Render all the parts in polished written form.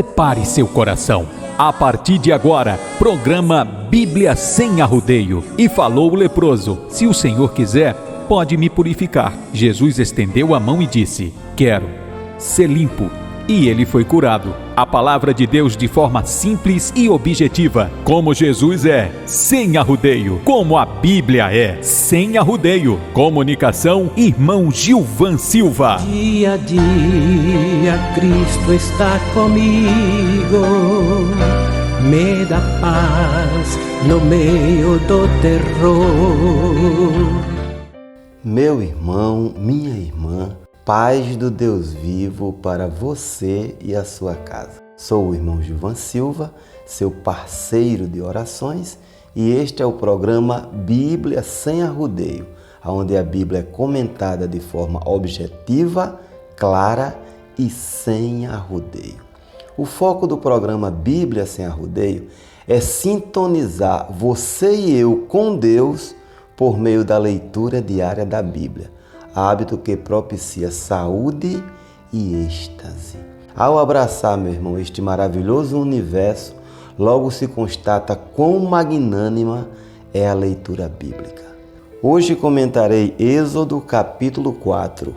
prepare seu coração. A partir de agora, programa Bíblia Sem Arrodeio. E falou o leproso: se o Senhor quiser, pode me purificar. Jesus estendeu a mão e disse: quero ser limpo. E ele foi curado. A palavra de Deus de forma simples e objetiva. Como Jesus é, sem arrodeio. Como a Bíblia é, sem arrodeio. Comunicação, irmão Gilvan Silva. Dia a dia Cristo está comigo, me dá paz no meio do terror. Meu irmão, minha irmã, paz do Deus vivo para você e a sua casa. Sou o irmão Gilvan Silva, seu parceiro de orações, e este é o programa Bíblia Sem Arrodeio, onde a Bíblia é comentada de forma objetiva, clara e sem arrodeio. O foco do programa Bíblia Sem Arrodeio é sintonizar você e eu com Deus por meio da leitura diária da Bíblia, hábito que propicia saúde e êxtase. Ao abraçar, meu irmão, este maravilhoso universo, logo se constata quão magnânima é a leitura bíblica. Hoje comentarei Êxodo capítulo 4.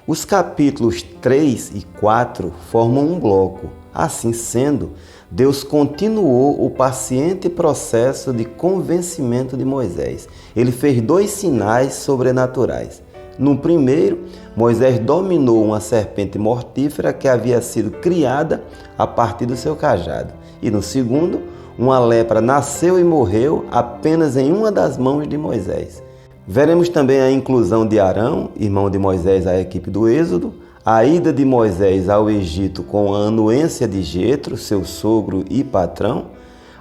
Os capítulos 3 e 4 formam um bloco. Assim sendo, Deus continuou o paciente processo de convencimento de Moisés. Ele fez 2 sinais sobrenaturais. No primeiro, Moisés dominou uma serpente mortífera que havia sido criada a partir do seu cajado. E no segundo, uma lepra nasceu e morreu apenas em uma das mãos de Moisés. Veremos também a inclusão de Arão, irmão de Moisés, à equipe do Êxodo, a ida de Moisés ao Egito com a anuência de Jetro, seu sogro e patrão,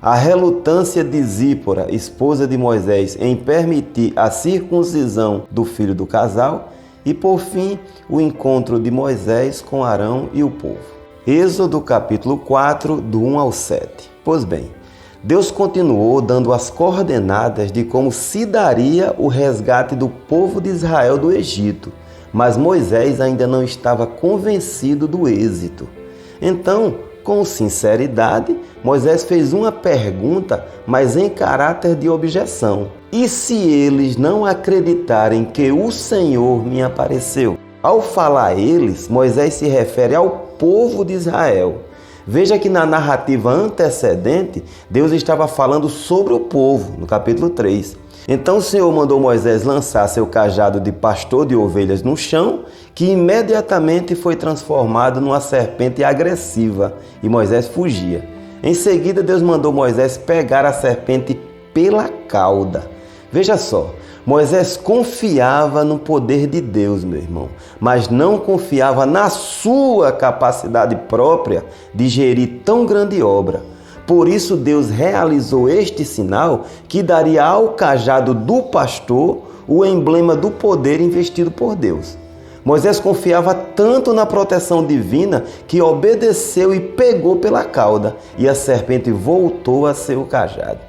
a relutância de Zípora, esposa de Moisés, em permitir a circuncisão do filho do casal e, por fim, o encontro de Moisés com Arão e o povo. Êxodo capítulo 4, do 1 ao 7. Pois bem, Deus continuou dando as coordenadas de como se daria o resgate do povo de Israel do Egito, mas Moisés ainda não estava convencido do êxito. Então, com sinceridade, Moisés fez uma pergunta, mas em caráter de objeção. E se eles não acreditarem que o Senhor me apareceu? Ao falar eles, Moisés se refere ao povo de Israel. Veja que na narrativa antecedente, Deus estava falando sobre o povo, no capítulo 3. Então o Senhor mandou Moisés lançar seu cajado de pastor de ovelhas no chão, que imediatamente foi transformado numa serpente agressiva, e Moisés fugia. Em seguida, Deus mandou Moisés pegar a serpente pela cauda. Veja só, Moisés confiava no poder de Deus, meu irmão, mas não confiava na sua capacidade própria de gerir tão grande obra. Por isso Deus realizou este sinal que daria ao cajado do pastor o emblema do poder investido por Deus. Moisés confiava tanto na proteção divina que obedeceu e pegou pela cauda, e a serpente voltou a ser o cajado.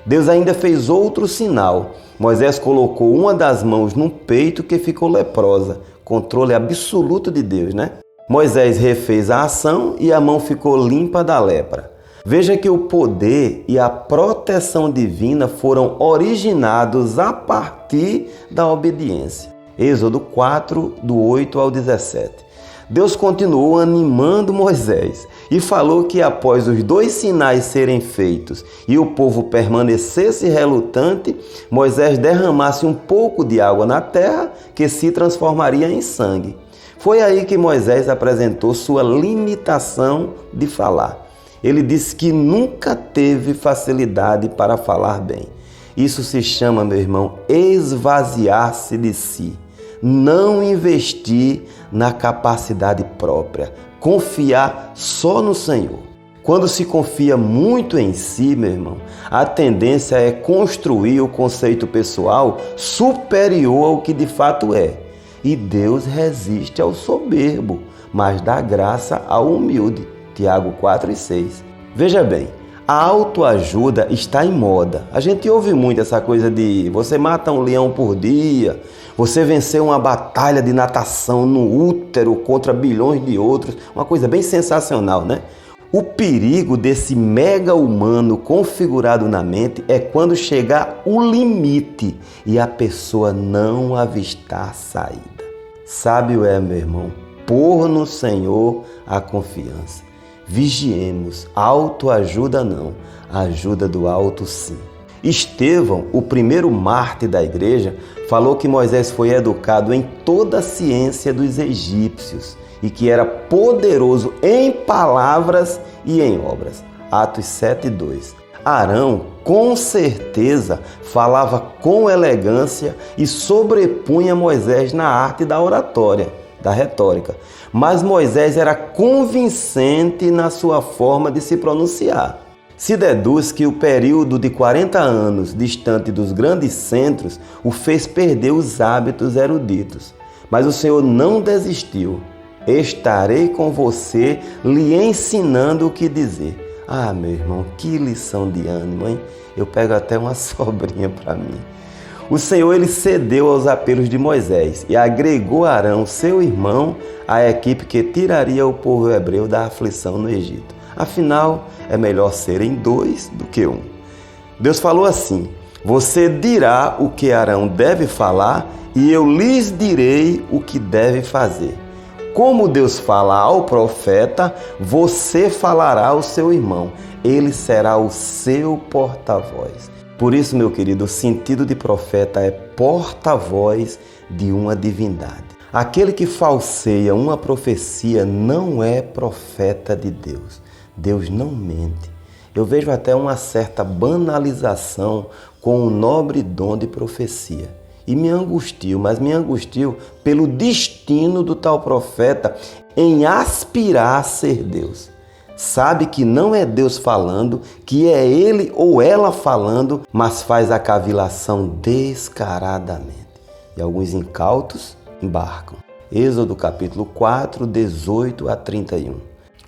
Deus ainda fez outro sinal. Moisés colocou uma das mãos no peito que ficou leprosa. Controle absoluto de Deus, né? Moisés refez a ação e a mão ficou limpa da lepra. Veja que o poder e a proteção divina foram originados a partir da obediência. Êxodo 4, do 8 ao 17. Deus continuou animando Moisés e falou que após os 2 sinais serem feitos e o povo permanecesse relutante, Moisés derramasse um pouco de água na terra que se transformaria em sangue. Foi aí que Moisés apresentou sua limitação de falar. Ele disse que nunca teve facilidade para falar bem. Isso se chama, meu irmão, esvaziar-se de si. Não investir na capacidade própria. Confiar só no Senhor. Quando se confia muito em si, meu irmão, a tendência é construir o conceito pessoal superior ao que de fato é. E Deus resiste ao soberbo, mas dá graça ao humilde. Tiago 4 e 6. Veja bem, a autoajuda está em moda. A gente ouve muito essa coisa de você mata um leão por dia, você venceu uma batalha de natação no útero contra bilhões de outros. Uma coisa bem sensacional, né? O perigo desse mega humano configurado na mente é quando chegar o limite e a pessoa não avistar saída. Sábio é, meu irmão, pôr no Senhor a confiança. Vigiemos, autoajuda não, ajuda do alto sim. Estevão, o primeiro mártir da igreja, falou que Moisés foi educado em toda a ciência dos egípcios e que era poderoso em palavras e em obras. Atos 7:2. Arão, com certeza, falava com elegância e sobrepunha Moisés na arte da oratória, da retórica. Mas Moisés era convincente na sua forma de se pronunciar. Se deduz que o período de 40 anos distante dos grandes centros o fez perder os hábitos eruditos. Mas o Senhor não desistiu. Estarei com você, lhe ensinando o que dizer. Ah, meu irmão, que lição de ânimo, hein? Eu pego até uma sobrinha para mim. O Senhor, ele cedeu aos apelos de Moisés e agregou Arão, seu irmão, à equipe que tiraria o povo hebreu da aflição no Egito. Afinal, é melhor serem 2 do que 1. Deus falou assim: você dirá o que Arão deve falar e eu lhes direi o que deve fazer. Como Deus fala ao profeta, você falará ao seu irmão. Ele será o seu porta-voz. Por isso, meu querido, o sentido de profeta é porta-voz de uma divindade. Aquele que falseia uma profecia não é profeta de Deus. Deus não mente. Eu vejo até uma certa banalização com o nobre dom de profecia. E me angustio, mas me angustio pelo destino do tal profeta em aspirar a ser Deus. Sabe que não é Deus falando, que é ele ou ela falando, mas faz a cavilação descaradamente. E alguns incautos embarcam. Êxodo capítulo 4, 18 a 31.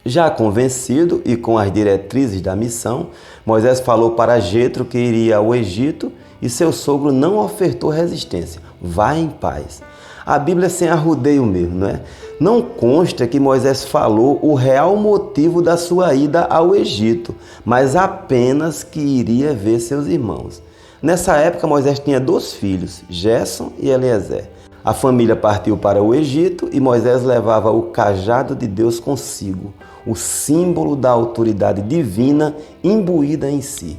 Já convencido e com as diretrizes da missão, Moisés falou para Jetro que iria ao Egito e seu sogro não ofertou resistência. Vá em paz. A Bíblia é sem arrudeio mesmo, não é? Não consta que Moisés falou o real motivo da sua ida ao Egito, mas apenas que iria ver seus irmãos. Nessa época, Moisés tinha 2 filhos, Gerson e Eliezer. A família partiu para o Egito e Moisés levava o cajado de Deus consigo, o símbolo da autoridade divina imbuída em si.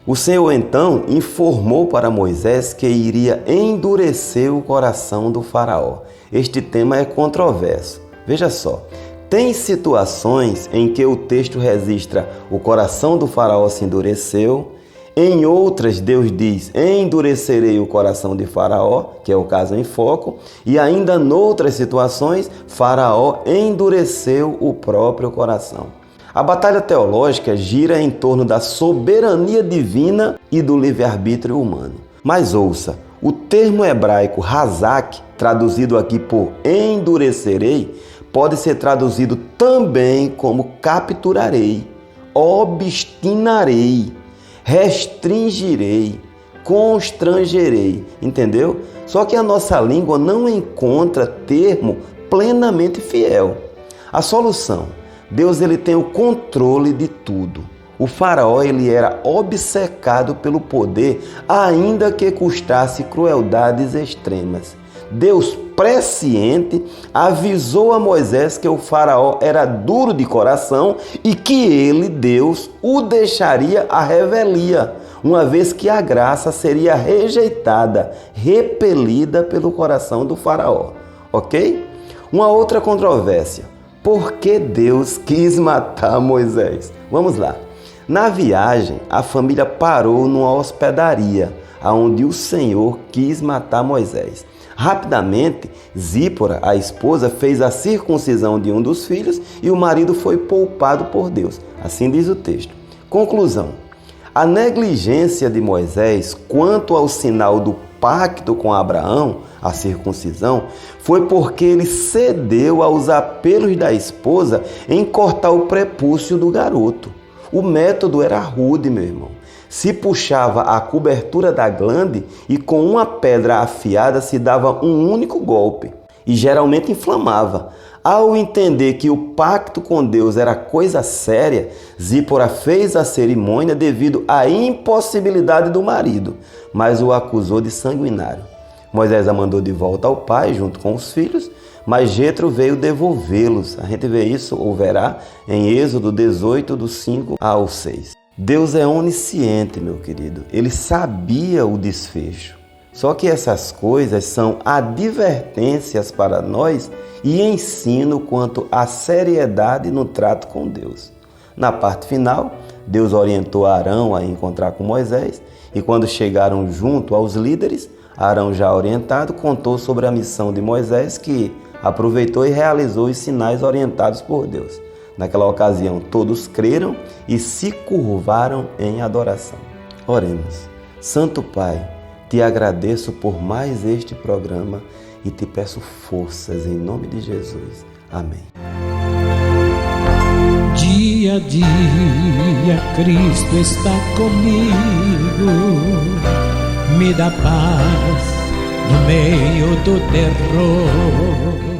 O Senhor então informou para Moisés que iria endurecer o coração do faraó. Este tema é controverso. Veja só, tem situações em que o texto registra o coração do faraó se endureceu. Em outras, Deus diz, endurecerei o coração de Faraó, que é o caso em foco, e ainda noutras situações, Faraó endureceu o próprio coração. A batalha teológica gira em torno da soberania divina e do livre-arbítrio humano. Mas ouça, o termo hebraico hazak, traduzido aqui por endurecerei, pode ser traduzido também como capturarei, obstinarei, restringirei, constrangerei, entendeu? Só que a nossa língua não encontra termo plenamente fiel. A solução: Deus ele tem o controle de tudo. O faraó ele era obcecado pelo poder, ainda que custasse crueldades extremas. Deus, presciente, avisou a Moisés que o faraó era duro de coração e que ele, Deus, o deixaria à revelia, uma vez que a graça seria rejeitada, repelida pelo coração do faraó. Ok? Uma outra controvérsia. Por que Deus quis matar Moisés? Vamos lá. Na viagem, a família parou numa hospedaria, onde o Senhor quis matar Moisés. Rapidamente, Zípora, a esposa, fez a circuncisão de um dos filhos e o marido foi poupado por Deus. Assim diz o texto. Conclusão. A negligência de Moisés quanto ao sinal do pacto com Abraão, a circuncisão, foi porque ele cedeu aos apelos da esposa em cortar o prepúcio do garoto. O método era rude, meu irmão. Se puxava a cobertura da glande e com uma pedra afiada se dava um único golpe. e geralmente inflamava. Ao entender que o pacto com Deus era coisa séria, Zípora fez a cerimônia devido à impossibilidade do marido, mas o acusou de sanguinário. Moisés a mandou de volta ao pai junto com os filhos, mas Jetro veio devolvê-los. A gente vê isso, ou verá, em Êxodo 18, do 5 ao 6. Deus é onisciente, meu querido. Ele sabia o desfecho. Só que essas coisas são advertências para nós e ensino quanto à seriedade no trato com Deus. Na parte final, Deus orientou Arão a encontrar com Moisés e quando chegaram junto aos líderes, Arão, já orientado, contou sobre a missão de Moisés, que aproveitou e realizou os sinais orientados por Deus. Naquela ocasião, todos creram e se curvaram em adoração. Oremos. Santo Pai, te agradeço por mais este programa e te peço forças em nome de Jesus. Amém. Dia a dia Cristo está comigo, me dá paz no meio do terror.